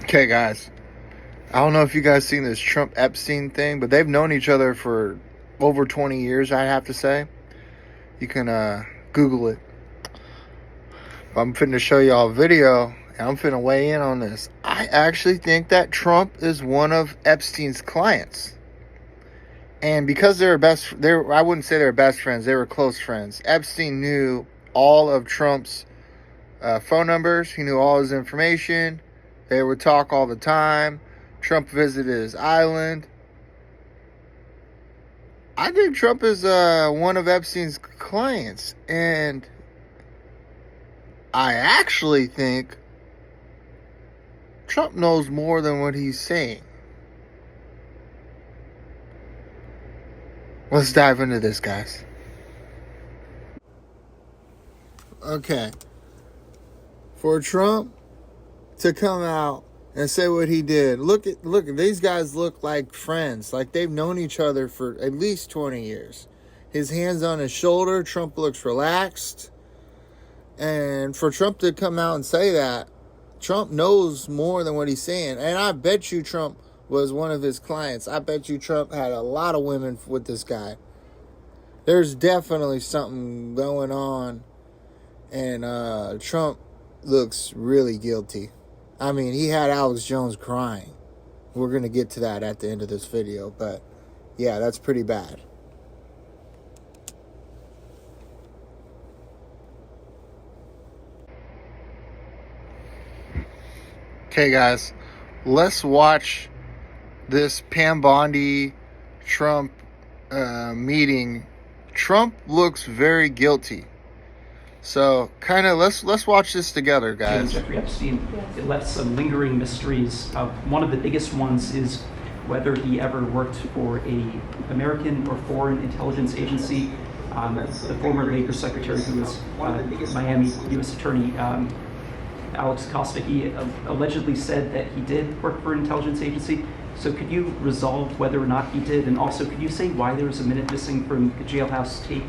Okay, guys. I don't know if you guys seen this Trump Epstein thing, but they've known each other for over 20 years, I have to say. You can Google it. I'm finna show y'all a video, and I'm finna weigh in on this. I actually think that Trump is one of Epstein's clients. And because I wouldn't say they're best friends, they were close friends. Epstein knew all of Trump's phone numbers. He knew all his information. They would talk all the time. Trump visited his island. I think Trump is one of Epstein's clients. And I actually think Trump knows more than what he's saying. Let's dive into this, guys. Okay. For Trump to come out and say what he did. Look at these guys look like friends. Like they've known each other for at least 20 years. His hands on his shoulder, Trump looks relaxed. And for Trump to come out and say that, Trump knows more than what he's saying. And I bet you Trump was one of his clients. I bet you Trump had a lot of women with this guy. There's definitely something going on. And Trump looks really guilty. I mean, he had Alex Jones crying. We're going to get to that at the end of this video. But, yeah, that's pretty bad. Okay, guys. Let's watch this Pam Bondi Trump meeting. Trump looks very guilty. So, kind of, let's watch this together, guys. Jeffrey Epstein, it left some lingering mysteries. One of the biggest ones is whether he ever worked for a American or foreign intelligence agency. The former Labor Secretary, who was Miami U.S. Attorney Alex Acosta, he allegedly said that he did work for an intelligence agency. So could you resolve whether or not he did? And also, could you say why there was a minute missing from the jailhouse tape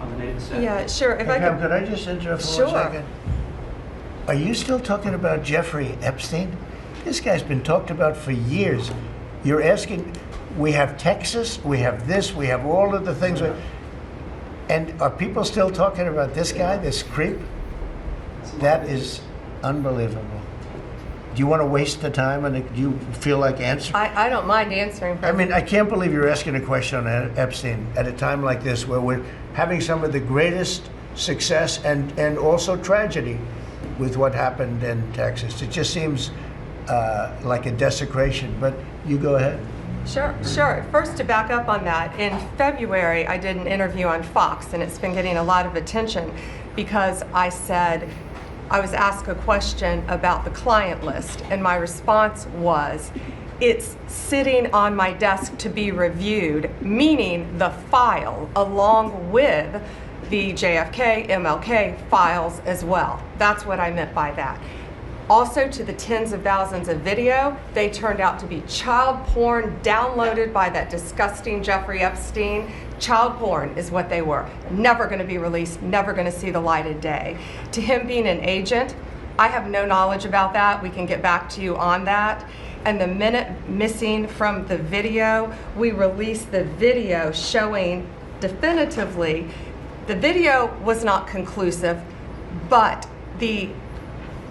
on the night of the stabbing? Yeah, sure. If I Pam, could I just interrupt for 1 second? Are you still talking about Jeffrey Epstein? This guy's been talked about for years. You're asking, we have Texas, we have this, we have all of the things. And are people still talking about this guy, this creep? That is unbelievable. Do you want to waste the time, and do you feel like answering? I don't mind answering. I mean, I can't believe you're asking a question on Epstein at a time like this, where we're having some of the greatest success and also tragedy with what happened in Texas. It just seems like a desecration, but you go ahead. Sure. First, to back up on that, in February, I did an interview on Fox, and it's been getting a lot of attention because I said, I was asked a question about the client list, and my response was, it's sitting on my desk to be reviewed, meaning the file along with the JFK, MLK files as well. That's what I meant by that. Also, to the tens of thousands of video, they turned out to be child porn downloaded by that disgusting Jeffrey Epstein. Child porn is what they were. Never going to be released, never going to see the light of day. To him being an agent, I have no knowledge about that. We can get back to you on that. And the minute missing from the video, we released the video showing definitively, the video was not conclusive, but the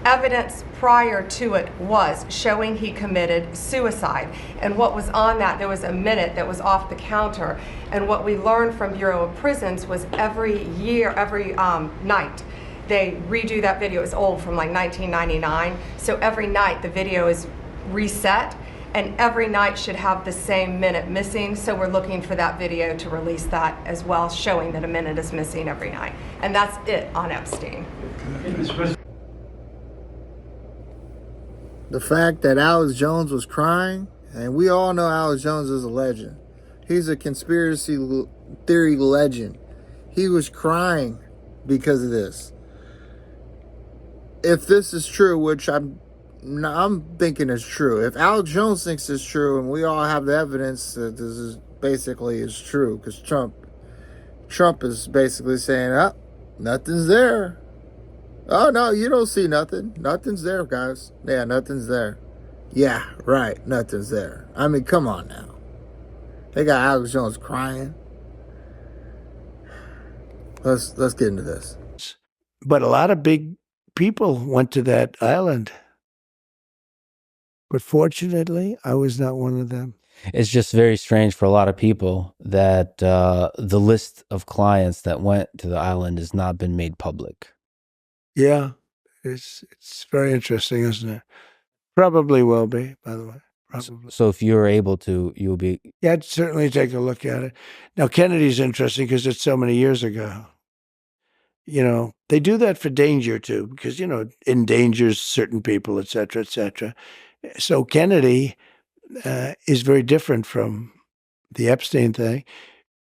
evidence prior to it was showing he committed suicide. And what was on that, there was a minute that was off the counter. And what we learned from Bureau of Prisons was every night, they redo that video. It's old, from like 1999. So every night the video is reset, and every night should have the same minute missing. So we're looking for that video to release that as well, showing that a minute is missing every night. And that's it on Epstein. The fact that Alex Jones was crying, and we all know Alex Jones is a legend. He's a conspiracy theory legend. He was crying because of this. If this is true, which I'm thinking is true. If Alex Jones thinks it's true, and we all have the evidence that this is basically is true, because Trump is basically saying, "Oh, nothing's there. Oh no, you don't see nothing. Nothing's there, guys. Yeah, nothing's there." Yeah, right. Nothing's there. I mean, come on now. They got Alex Jones crying. Let's get into this. But a lot of big people went to that island. But fortunately, I was not one of them. It's just very strange for a lot of people that the list of clients that went to the island has not been made public. Yeah, it's very interesting, isn't it? Probably will be, by the way. Probably. So if you're able to, you'll be. Yeah, I'd certainly take a look at it. Now, Kennedy's interesting because it's so many years ago. You know, they do that for danger too, because, you know, endangers certain people, et cetera, et cetera. So Kennedy is very different from the Epstein thing.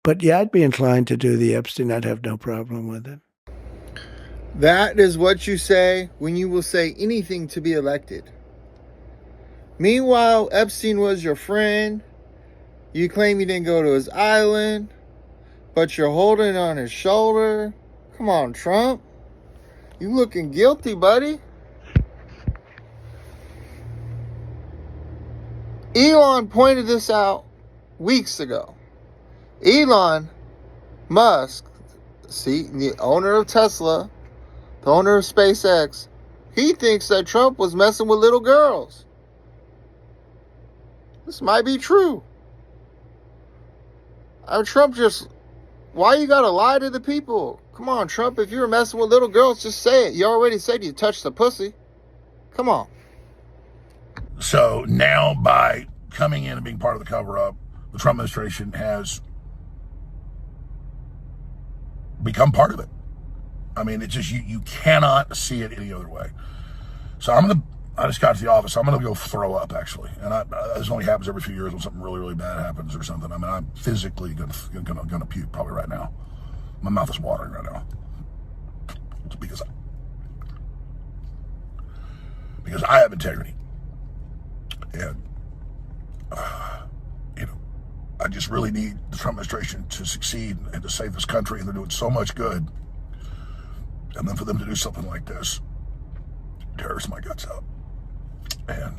But yeah, I'd be inclined to do the Epstein. I'd have no problem with it. That is what you say when you will say anything to be elected. Meanwhile, Epstein was your friend. You claim you didn't go to his island, but you're holding on his shoulder. Come on, Trump. You looking guilty, buddy. Elon pointed this out weeks ago. Elon Musk, the owner of Tesla, the owner of SpaceX, he thinks that Trump was messing with little girls. This might be true. Trump why you gotta lie to the people? Come on, Trump, if you were messing with little girls, just say it. You already said you touched the pussy. Come on. So now by coming in and being part of the cover-up, the Trump administration has become part of it. I mean, it's just, you cannot see it any other way. So I just got to the office. I'm going to go throw up, actually. And this only happens every few years when something really, really bad happens or something. I mean, I'm physically going to puke probably right now. My mouth is watering right now. It's because I have integrity. And, you know, I just really need the Trump administration to succeed and to save this country. And they're doing so much good. And then for them to do something like this tears my guts out. And